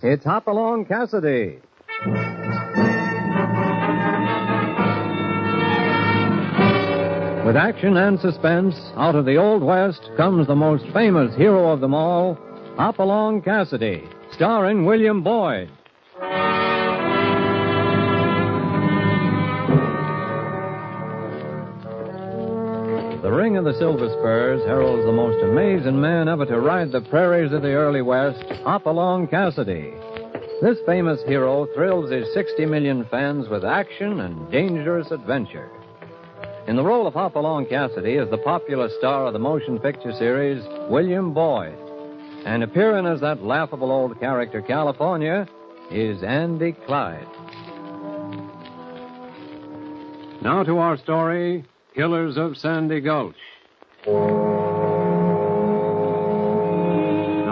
It's Hopalong Cassidy. With action and suspense, out of the Old West comes the most famous hero of them all, Hopalong Cassidy, starring William Boyd. The ring of the Silver Spurs heralds the most amazing man ever to ride the prairies of the early West, Hopalong Cassidy. This famous hero thrills his 60 million fans with action and dangerous adventure. In the role of Hopalong Cassidy is the popular star of the motion picture series, William Boyd. And appearing as that laughable old character, California, is Andy Clyde. Now to our story, Killers of Sandy Gulch. Now,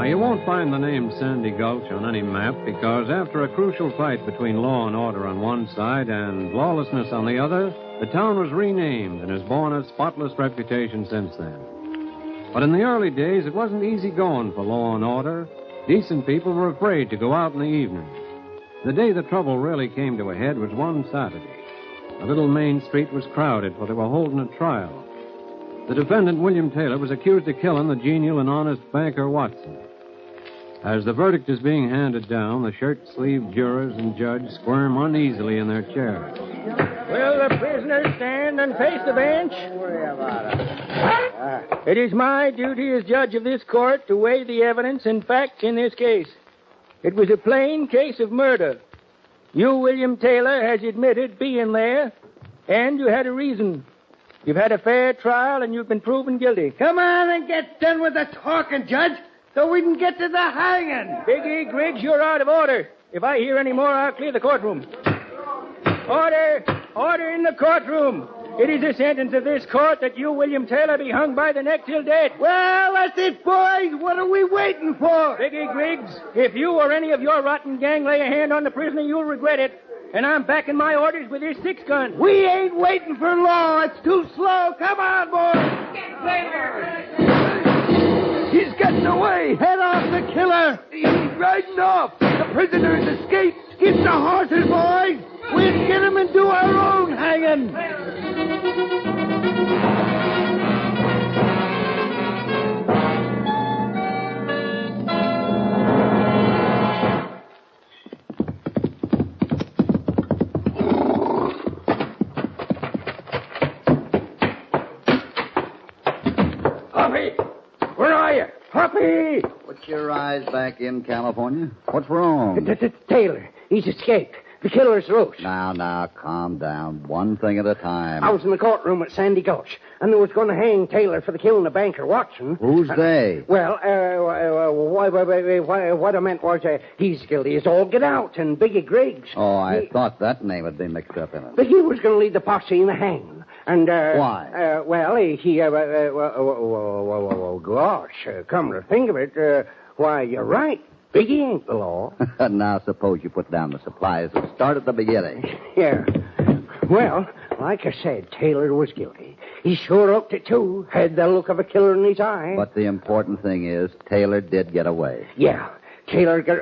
you won't find the name Sandy Gulch on any map because after a crucial fight between law and order on one side and lawlessness on the other, the town was renamed and has borne a spotless reputation since then. But in the early days, it wasn't easy going for law and order. Decent people were afraid to go out in the evening. The day the trouble really came to a head was one Saturday. The little main street was crowded, for they were holding a trial. The defendant, William Taylor, was accused of killing the genial and honest banker Watson. As the verdict is being handed down, the shirt-sleeved jurors and judge squirm uneasily in their chairs. Will the prisoner stand and face the bench? It is my duty as judge of this court to weigh the evidence and facts in this case. It was a plain case of murder. You, William Taylor, has admitted being there, and you had a reason. You've had a fair trial, and you've been proven guilty. Come on and get done with the talking, Judge, so we can get to the hanging. Biggie, Griggs, you're out of order. If I hear any more, I'll clear the courtroom. Order! Order in the courtroom. It is the sentence of this court that you, William Taylor, be hung by the neck till dead. Well, that's it, boys. What are we waiting for? Biggie Griggs, if you or any of your rotten gang lay a hand on the prisoner, you'll regret it. And I'm backing my orders with this 6-gun. We ain't waiting for law. It's too slow. Come on, boys. He's getting away. Head off the killer. He's riding off. The prisoner's escaped. Get the horses, boys. We'll get him and do our own hanging. Hoppy! Where are you? Hoppy! Put your eyes back in, California. What's wrong? Taylor, he's escaped. The killer's loose. Now, calm down. One thing at a time. I was in the courtroom at Sandy Gulch, and they was going to hang Taylor for the killing of banker Watson. Who's they? Well, what I meant was he's guilty as all get out, and Biggie Griggs. Oh, I thought that name would be mixed up in it. But he was going to lead the posse in the hanging. And, why? Gosh, come to think of it, why, you're right. Biggie ain't the law. Now, suppose you put down the supplies and start at the beginning. Yeah. Well, like I said, Taylor was guilty. He sure looked it, too. Had the look of a killer in his eye. But the important thing is, Taylor did get away. Yeah. Taylor got...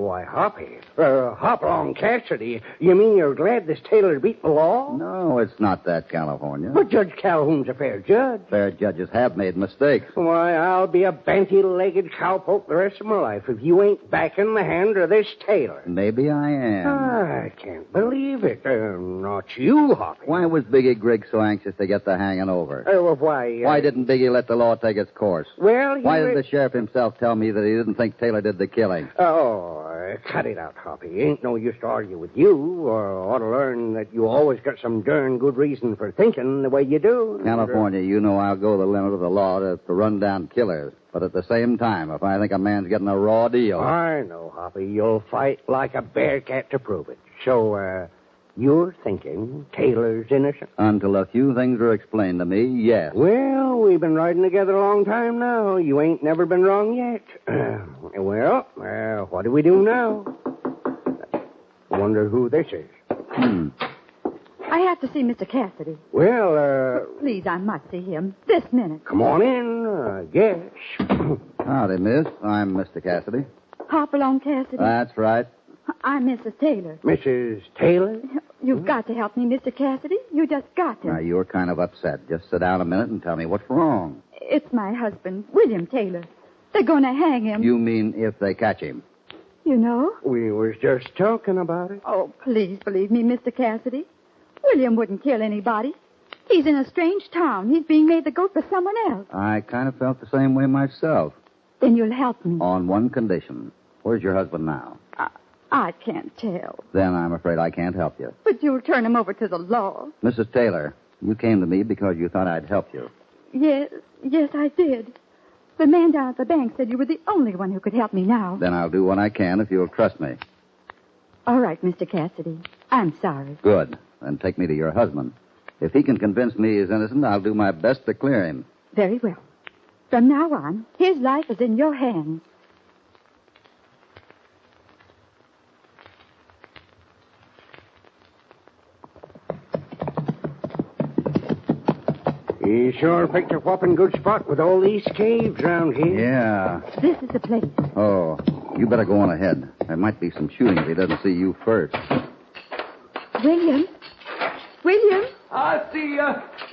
why, Hoppy. Hopalong Cassidy. You mean you're glad this Taylor beat the law? No, it's not that, California. But Judge Calhoun's a fair judge. Fair judges have made mistakes. Why, I'll be a banty-legged cowpoke the rest of my life if you ain't backing the hand of this Taylor. Maybe I am. I can't believe it. Not you, Hoppy. Why was Biggie Griggs so anxious to get the hanging over? Why didn't Biggie let the law take its course? Well, Why did the sheriff himself tell me that he didn't think Taylor did the killing? Oh, cut it out, Hoppy. Ain't no use to argue with you, or ought to learn that you always got some darn good reason for thinking the way you do. California, you know I'll go the limit of the law to run down killers. But at the same time, if I think a man's getting a raw deal... I know, Hoppy. You'll fight like a bear cat to prove it. So, you're thinking Taylor's innocent? Until a few things are explained to me, yes. Well, we've been riding together a long time now. You ain't never been wrong yet. What do we do now? I wonder who this is. I have to see Mr. Cassidy. Well, Please, I must see him. This minute. Come on in, I guess. Howdy, miss. I'm Mr. Cassidy. Hopalong Cassidy? That's right. I'm Mrs. Taylor. Mrs. Taylor? You've got to help me, Mr. Cassidy. You just got to. Now, you're kind of upset. Just sit down a minute and tell me what's wrong. It's my husband, William Taylor. They're going to hang him. You mean if they catch him? You know? We was just talking about it. Oh, please believe me, Mr. Cassidy. William wouldn't kill anybody. He's in a strange town. He's being made the goat for someone else. I kind of felt the same way myself. Then you'll help me. On one condition. Where's your husband now? I can't tell. Then I'm afraid I can't help you. But you'll turn him over to the law. Mrs. Taylor, you came to me because you thought I'd help you. Yes, I did. The man down at the bank said you were the only one who could help me now. Then I'll do what I can if you'll trust me. All right, Mr. Cassidy. I'm sorry. Good. Then take me to your husband. If he can convince me he's innocent, I'll do my best to clear him. Very well. From now on, his life is in your hands. You sure picked a whopping good spot with all these caves around here. Yeah. This is the place. Oh, you better go on ahead. There might be some shooting if he doesn't see you first. William? William? I see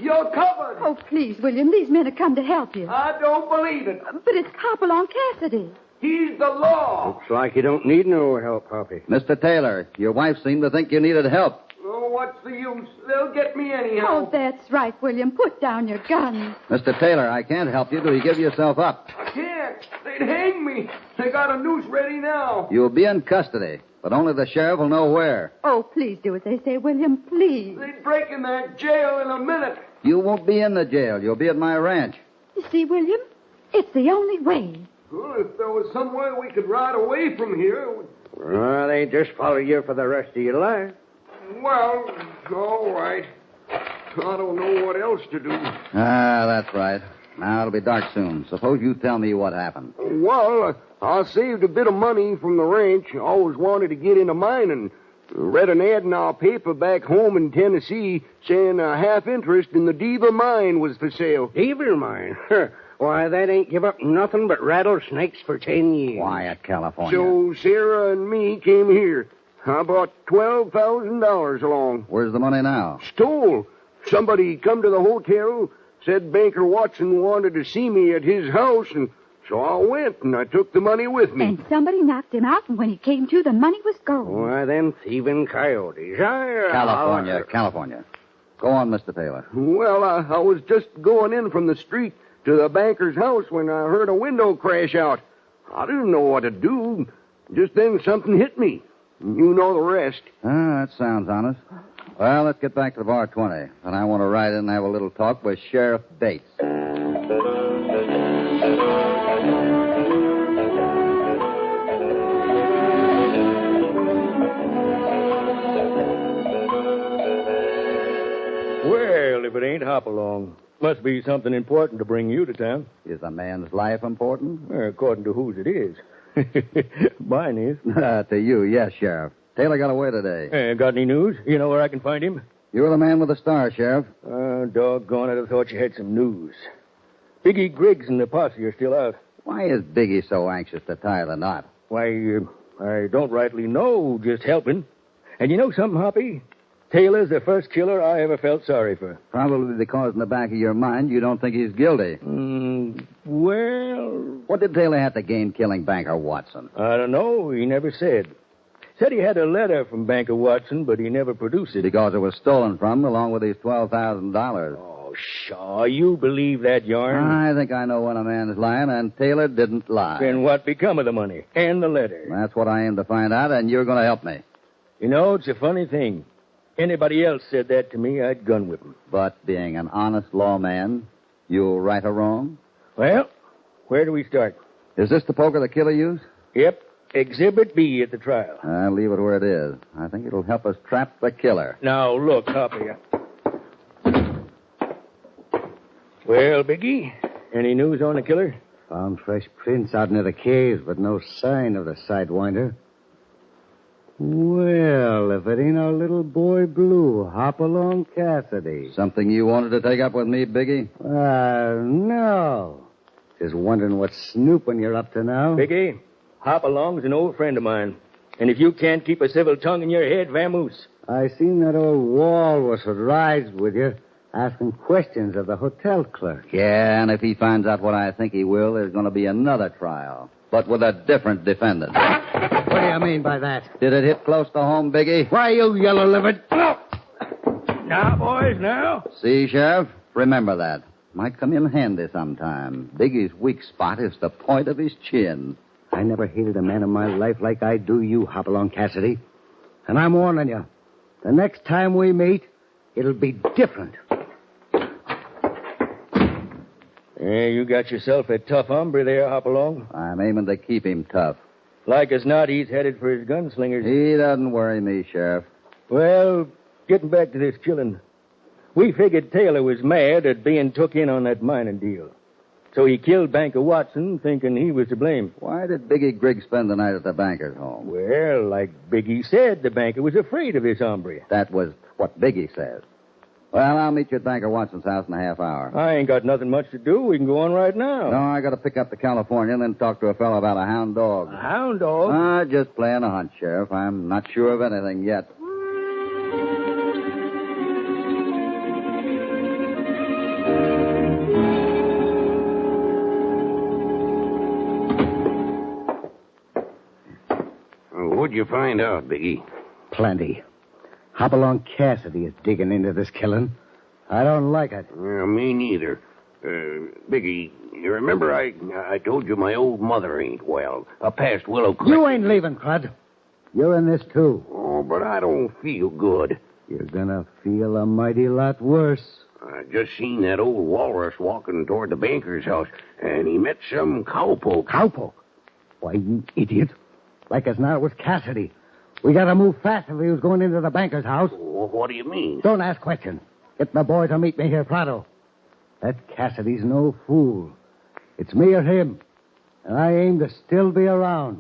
you're covered. Oh, please, William. These men have come to help you. I don't believe it. But it's Hopalong Cassidy. He's the law. Looks like you don't need no help, Hoppy. Mr. Taylor, your wife seemed to think you needed help. Oh, what's the use? They'll get me anyhow. Oh, that's right, William. Put down your gun. Mr. Taylor, I can't help you till you give yourself up. I can't. They'd hang me. They got a noose ready now. You'll be in custody, but only the sheriff will know where. Oh, please do as they say, William. Please. They'd break in that jail in a minute. You won't be in the jail. You'll be at my ranch. You see, William? It's the only way. Well, if there was some way we could ride away from here... Well, they just follow you for the rest of your life. Well, all right. I don't know what else to do. Ah, that's right. Now it'll be dark soon. Suppose you tell me what happened. Well, I saved a bit of money from the ranch. Always wanted to get into mining. Read an ad in our paper back home in Tennessee saying a half interest in the Deaver mine was for sale. Deaver mine? Why, that ain't give up nothing but rattlesnakes for 10 years. Quiet, California. So Sarah and me came here. I brought $12,000 along. Where's the money now? Stole. Somebody come to the hotel, said Banker Watson wanted to see me at his house, and so I went, and I took the money with me. And somebody knocked him out, and when he came to, the money was gone. Why, them thieving coyotes. California. Go on, Mr. Taylor. Well, I was just going in from the street to the banker's house when I heard a window crash out. I didn't know what to do. Just then something hit me. You know the rest. Ah, that sounds honest. Well, let's get back to the bar 20. And I want to ride in and have a little talk with Sheriff Bates. Well, if it ain't Hopalong, must be something important to bring you to town. Is a man's life important? Well, according to whose it is. Mine is. To you, yes, Sheriff. Taylor got away today. Got any news? You know where I can find him? You're the man with the star, Sheriff. Doggone, I'd have thought you had some news. Biggie Griggs and the posse are still out. Why is Biggie so anxious to tie the knot? Why, I don't rightly know, just helping. And you know something, Hoppy? Taylor's the first killer I ever felt sorry for. Probably because in the back of your mind you don't think he's guilty. Well... What did Taylor have to gain killing Banker Watson? I don't know. He never said. Said he had a letter from Banker Watson, but he never produced it. Because it was stolen from him along with his $12,000. Oh, pshaw. You believe that yarn? I think I know when a man is lying, and Taylor didn't lie. Then what become of the money? And the letter? That's what I aim to find out, and you're going to help me. You know, it's a funny thing. Anybody else said that to me, I'd gun whip him. But being an honest lawman, you'll right or wrong? Well, where do we start? Is this the poker the killer used? Yep. Exhibit B at the trial. I'll leave it where it is. I think it'll help us trap the killer. Now, look, Hoppy. Well, Biggie, any news on the killer? Found fresh prints out near the caves, but no sign of the sidewinder. Well, if it ain't our little boy Blue, Hopalong Cassidy. Something you wanted to take up with me, Biggie? No. Just wondering what snooping you're up to now. Biggie, Hopalong's an old friend of mine. And if you can't keep a civil tongue in your head, vamoose. I seen that old walrus that rides with you asking questions of the hotel clerk. Yeah, and if he finds out what I think he will, there's going to be another trial, but with a different defendant. What do you mean by that? Did it hit close to home, Biggie? Why, you yellow-livered... Now, boys, now. See, Sheriff? Remember that. Might come in handy sometime. Biggie's weak spot is the point of his chin. I never hated a man in my life like I do you, Hopalong Cassidy. And I'm warning you, the next time we meet, it'll be different. Yeah, you got yourself a tough hombre there, Hopalong. I'm aiming to keep him tough. Like as not, he's headed for his gunslingers. He doesn't worry me, Sheriff. Well, getting back to this killing. We figured Taylor was mad at being took in on that mining deal. So he killed Banker Watson, thinking he was to blame. Why did Biggie Griggs spend the night at the banker's home? Well, like Biggie said, the banker was afraid of this hombre. That was what Biggie says. Well, I'll meet you at Banker Watson's house in a half hour. I ain't got nothing much to do. We can go on right now. No, I got to pick up the California and then talk to a fellow about a hound dog. A hound dog? Just playing a hunch, Sheriff. I'm not sure of anything yet. What'd you find out, Biggie? Plenty. Hopalong Cassidy is digging into this killing. I don't like it. Yeah, me neither. Biggie, you remember I told you my old mother ain't well. Past Willow Creek. You ain't leaving, Crud. You're in this, too. Oh, but I don't feel good. You're gonna feel a mighty lot worse. I just seen that old walrus walking toward the banker's house, and he met some cowpoke. Cowpoke? Why, you idiot. Like as not, it was Cassidy. We gotta move fast if he was going into the banker's house. Well, what do you mean? Don't ask questions. Get my boy to meet me here, Prado. That Cassidy's no fool. It's me or him. And I aim to still be around.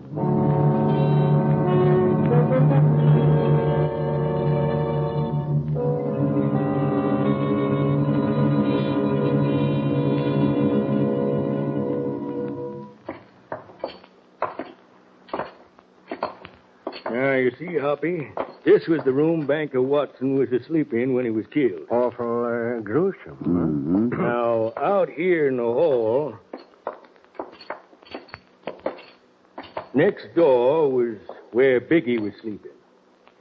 Now, you see, Hoppy, this was the room Banker Watson was asleep in when he was killed. Awful gruesome. Mm-hmm. Now, out here in the hall, next door was where Biggie was sleeping.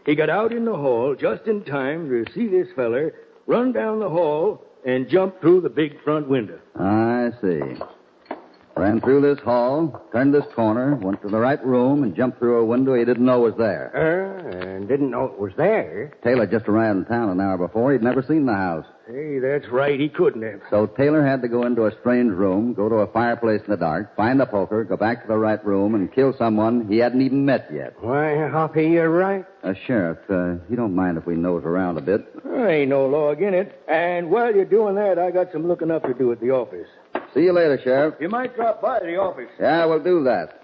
He got out in the hall just in time to see this feller run down the hall and jump through the big front window. I see. Ran through this hall, turned this corner, went to the right room, and jumped through a window he didn't know was there. And didn't know it was there. Taylor just arrived in town an hour before. He'd never seen the house. Hey, that's right. He couldn't have. So Taylor had to go into a strange room, go to a fireplace in the dark, find a poker, go back to the right room, and kill someone he hadn't even met yet. Why, Hoppy, you're right. Sheriff, you don't mind if we nose around a bit? There ain't no log in it. And while you're doing that, I got some looking up to do at the office. See you later, Sheriff. You might drop by the office. Yeah, we'll do that.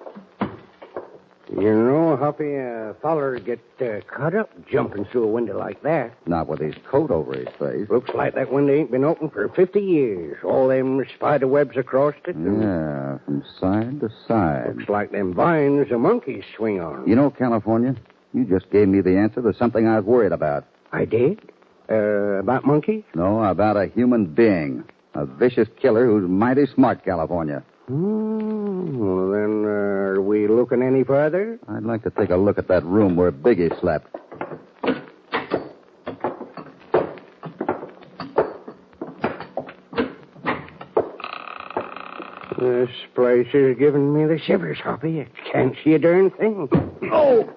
You know, Hoppy, a feller get cut up jumping through a window like that. Not with his coat over his face. Looks like that window ain't been open for 50 years. All them spider webs across it. Yeah, from side to side. Looks like them vines the monkeys swing on. You know, California, you just gave me the answer to something I was worried about. I did? About monkeys? No, about a human being. A vicious killer who's mighty smart, California. Well, then, are we looking any further? I'd like to take a look at that room where Biggie slept. This place is giving me the shivers, Hoppy. I can't see a darn thing. Oh!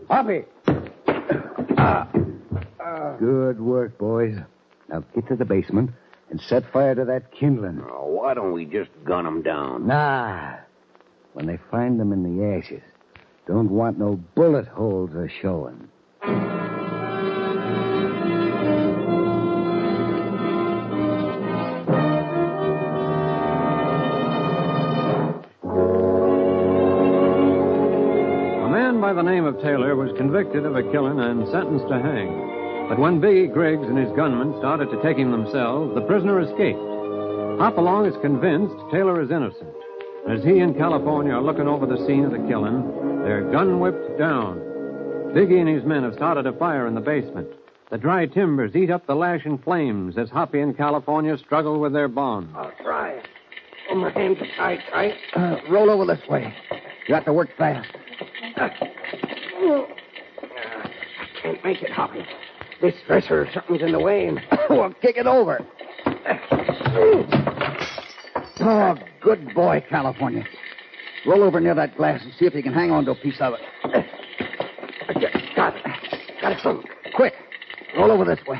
Hoppy! Good work, boys. Now get to the basement and set fire to that kindling. Oh, why don't we just gun them down? Nah. When they find them in the ashes, don't want no bullet holes a showing. A man by the name of Taylor was convicted of a killing and sentenced to hang. But when Biggie Griggs and his gunmen started to take him themselves, the prisoner escaped. Hopalong is convinced Taylor is innocent. As he and California are looking over the scene of the killing, they're gun whipped down. Biggie and his men have started a fire in the basement. The dry timbers eat up the lashing flames as Hoppy and California struggle with their bonds. I'll try. Oh, my hands are tight. Roll over this way. You have to work fast. I can't make it, Hoppy. This dresser or something's in the way. And... Well, kick it over. Oh, good boy, California. Roll over near that glass and see if you can hang on to a piece of it. Got it. Got it, son. Quick. Roll over this way.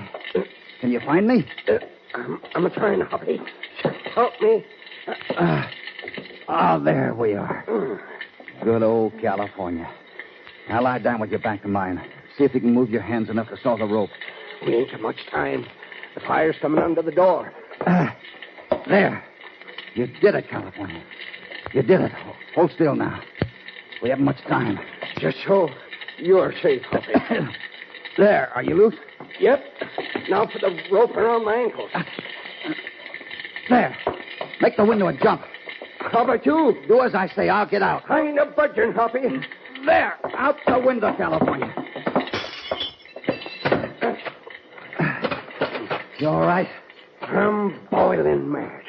Can you find me? I'm trying, Hoppy. Help me. There we are. Good old California. Now lie down with your back to mine. See if you can move your hands enough to saw the rope. We ain't got much time. The fire's coming under the door. There. You did it, California. You did it. Hold still now. We haven't much time. Just so you're safe, Hoppy. There. Are you loose? Yep. Now for the rope around my ankles. There. Make the window and jump. How about you? Do as I say. I'll get out. I ain't a budging, Hoppy. There. Out the window, California. You all right? I'm boiling mad.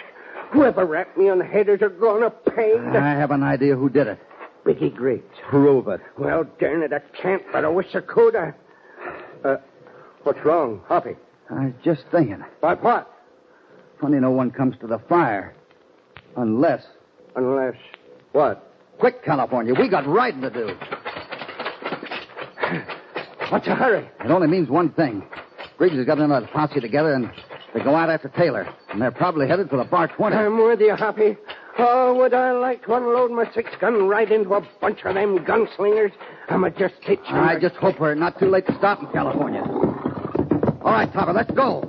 Whoever rapped me on the head is going to pay. I have an idea who did it. Biggie Griggs. Prove it. Well, darn it, I can't, but I wish I could. What's wrong, Hoppy? I was just thinking. About what? Funny no one comes to the fire. Unless... Unless... What? Quick, California. We got riding to do. What's the hurry? It only means one thing. Griggs has got another posse together, and they go out after Taylor. And they're probably headed for the Bar 20. I'm with you, Hoppy. Oh, would I like to unload my 6-gun right into a bunch of them gunslingers? I'm just itching. I just hope we're not too late to stop in California. All right, Topper, let's go.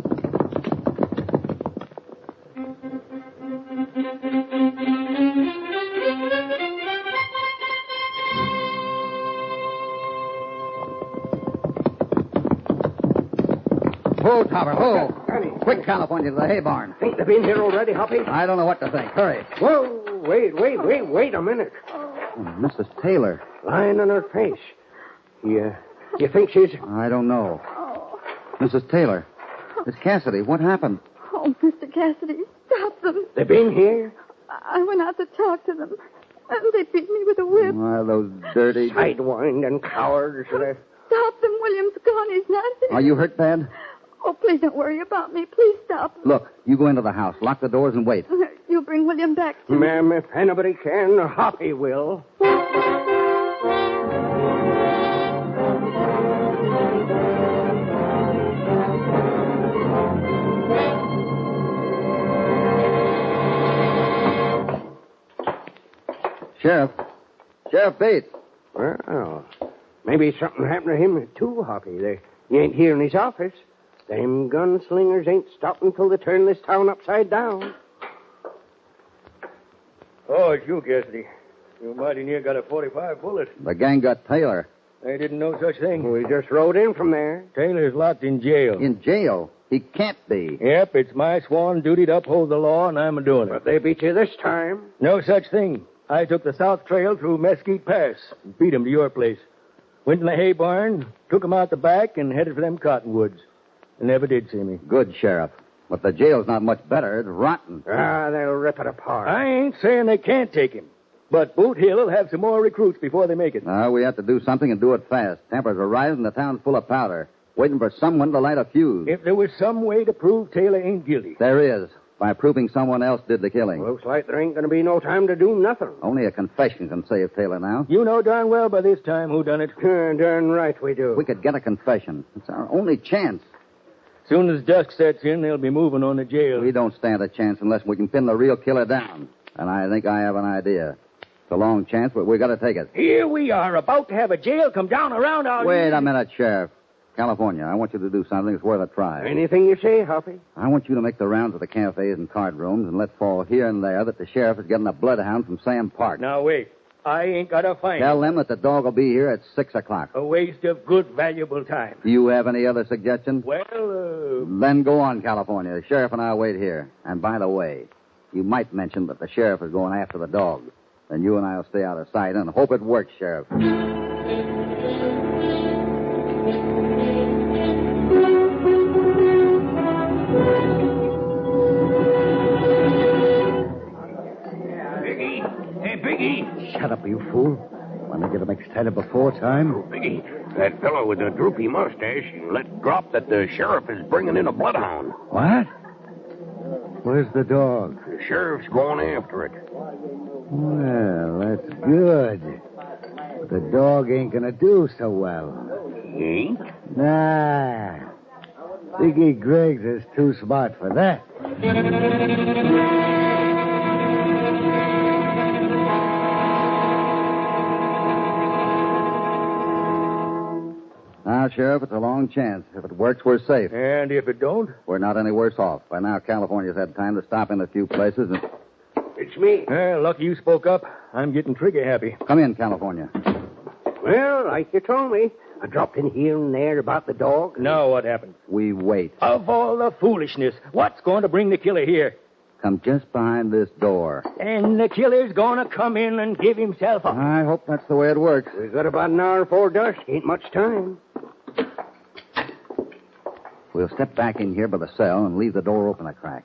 Ho, Topper, ho. Quick, California, to the hay barn. Think they've been here already, Hoppy? I don't know what to think. Hurry. Whoa, wait a minute. Mrs. Taylor. Lying on her face. You think she's... I don't know. Mrs. Taylor. It's Cassidy. What happened? Oh, Mr. Cassidy, stop them. They've been here? I went out to talk to them, and they beat me with a whip. Why, those dirty... Sidewind and cowards. Stop them. William's gone. He's not here. Are you hurt bad? Oh, please don't worry about me. Please stop them. Look, you go into the house. Lock the doors and wait. You'll bring William back to me. Ma'am, if anybody can, Hoppy will. Sheriff Bates. Well, maybe something happened to him, too, Hoppy. He ain't here in his office. Them gunslingers ain't stopping till they turn this town upside down. Oh, it's you, Cassidy. You mighty near got a 45 bullet. The gang got Taylor. I didn't know such thing. We just rode in from there. Taylor's locked in jail. In jail? He can't be. Yep, it's my sworn duty to uphold the law, and I'm doing it. But they beat you this time. No such thing. I took the south trail through Mesquite Pass and beat 'em to your place. Went in the hay barn, took 'em out the back, and headed for them cottonwoods. They never did see me. Good, Sheriff. But the jail's not much better. It's rotten. They'll rip it apart. I ain't saying they can't take him. But Boot Hill will have some more recruits before they make it. We have to do something and do it fast. Tempers are rising, the town's full of powder. Waiting for someone to light a fuse. If there was some way to prove Taylor ain't guilty. There is. By proving someone else did the killing. Looks like there ain't going to be no time to do nothing. Only a confession can save Taylor now. You know darn well by this time who done it. Darn right we do. We could get a confession. It's our only chance. Soon as dusk sets in, they'll be moving on to jail. We don't stand a chance unless we can pin the real killer down. And I think I have an idea. It's a long chance, but we got to take it. Here we are, about to have a jail come down around our... Wait a minute, Sheriff. California, I want you to do something that's worth a try. Anything you say, Hoppy. I want you to make the rounds of the cafes and card rooms and let fall here and there that the sheriff is getting a bloodhound from Sam Park. Now, wait. I ain't got to find Tell him. them that the dog will be here at 6 o'clock. A waste of good, valuable time. Do you have any other suggestions? Well, Then go on, California. The sheriff and I wait here. And by the way, you might mention that the sheriff is going after the dog. Then you and I'll stay out of sight and hope it works, Sheriff. Biggie! Hey, Biggie! Shut up, you fool. Want to get him excited before time? Biggie, that fellow with the droopy mustache let drop that the sheriff is bringing in a bloodhound. What? Where's the dog? The sheriff's going after it. Well, that's good. But the dog ain't gonna do so well. He ain't? Nah. Biggie Griggs is too smart for that. Now, Sheriff, it's a long chance. If it works, we're safe. And if it don't? We're not any worse off. By now, California's had time to stop in a few places. And... It's me. Lucky you spoke up. I'm getting trigger happy. Come in, California. Well, like you told me, I dropped in here and there about the dog. Now what happened? We wait. Of all the foolishness, what's going to bring the killer here? Come just behind this door. And the killer's going to come in and give himself up. I hope that's the way it works. We got about an hour before dusk. Ain't much time. We'll step back in here by the cell and leave the door open a crack.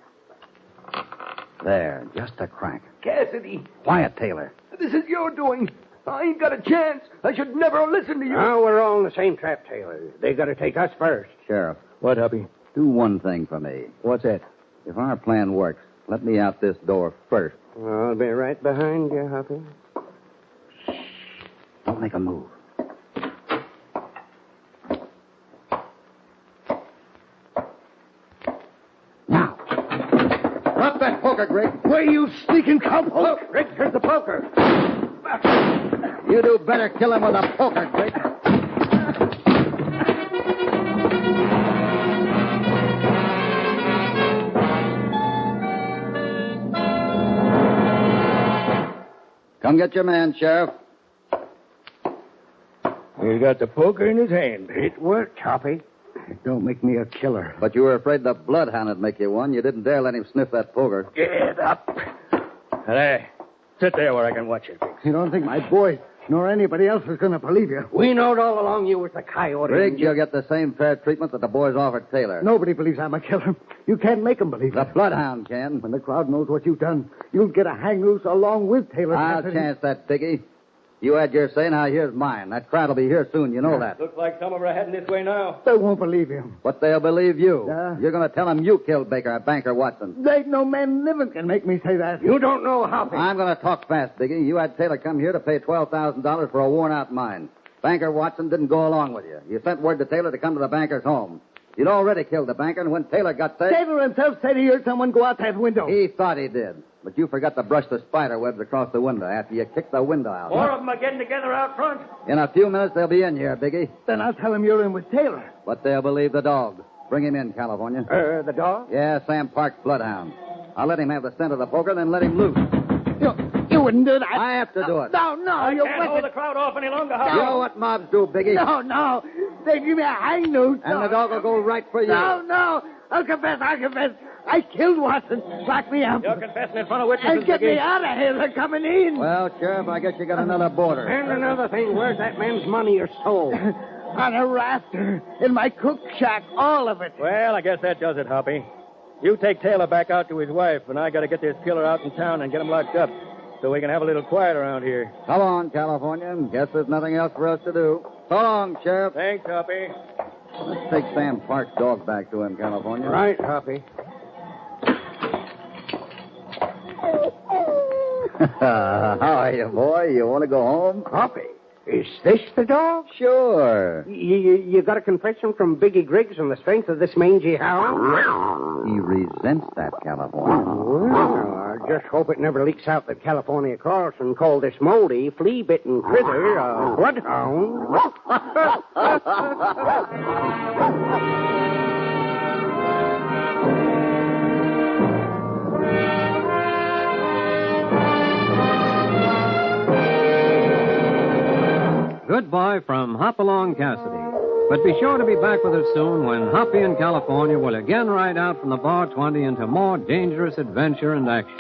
There, just a crack. Cassidy, Quiet, Taylor. this is your doing. I ain't got a chance. I should never listen to you. Now we're all in the same trap, Taylor. They got to take us first. Sheriff, What, Huppy? do one thing for me. What's that? If our plan works, let me out this door first. I'll be right behind you, Hoppy. Don't make a move. Now. Drop that poker, Greg. Where you sneaking cowpoke? Look, Rick, here's the poker. You do better kill him with a poker, Greg. Come get your man, Sheriff. He's got the poker in his hand. It worked, Hoppy. Don't make me a killer. But you were afraid the bloodhound would make you one. You didn't dare let him sniff that poker. Get up. Hey, sit there where I can watch you. You don't think my boy nor anybody else is going to believe you? We knowed all along you was the coyote. Griggs, you'll get the same fair treatment that the boys offered Taylor. Nobody believes I'm a killer. You can't make them believe The it. bloodhound can. When the crowd knows what you've done, you'll get a hang loose along with Taylor. I'll Cassidy. chance that, Diggy. You had your say, now here's mine. That crowd will be here soon, you know that. Looks like some of them are heading this way now. They won't believe you. But they'll believe you. Yeah. You're going to tell them you killed Banker Watson. There ain't no man living can make me say that. You don't know Hoppy. I'm going to talk fast, Diggy. You had Taylor come here to pay $12,000 for a worn-out mine. Banker Watson didn't go along with you. You sent word to Taylor to come to the banker's home. You'd already killed the banker, and when Taylor got there... Taylor himself said he heard someone go out that window. He thought he did. But you forgot to brush the spider webs across the window after you kicked the window out. Four of them are getting together out front. In a few minutes, they'll be in here, Biggie. Then I'll tell him you're in with Taylor. But they'll believe the dog. Bring him in, California. The dog? Yeah, Sam Park's bloodhound. I'll let him have the scent of the poker, then let him loose. You wouldn't do that. I have to do it. No, you Can't hold the wouldn't. crowd off any longer, You Huppy. know what mobs do, Biggie. No. They give me a hang loose. And the dog will go right for you. No. I'll confess. I killed Watson. Lock me up. You're confessing in front of witnesses, And get me Biggie. out of here. They're coming in. Well, Sheriff, I guess you got another border. And another thing, where's that man's money or soul? On a rafter. In my cook shack. All of it. Well, I guess that does it, Hoppy. You take Taylor back out to his wife, and I got to get this killer out in town and get him locked up so we can have a little quiet around here. Come on, California. Guess there's nothing else for us to do. So long, Sheriff. Thanks, Hoppy. Let's take Sam Park's dog back to him, California. Right, Hoppy. How are you, boy? You want to go home? Hoppy, is this the dog? Sure. You got a confession from Biggie Griggs on the strength of this mangy hound? He resents that, California. Well, I just hope it never leaks out that California Carlson called this moldy, flea-bitten critter a bloodhound. Goodbye from Hopalong Cassidy. But be sure to be back with us soon when Hoppy and California will again ride out from the Bar 20 into more dangerous adventure and action.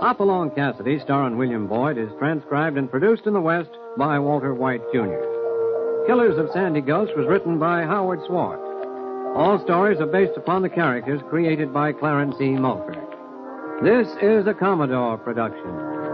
Hopalong Cassidy, starring William Boyd, is transcribed and produced in the West by Walter White, Jr. Killers of Sandy Gulch was written by Howard Swart. All stories are based upon the characters created by Clarence E. Mulford. This is a Commodore production.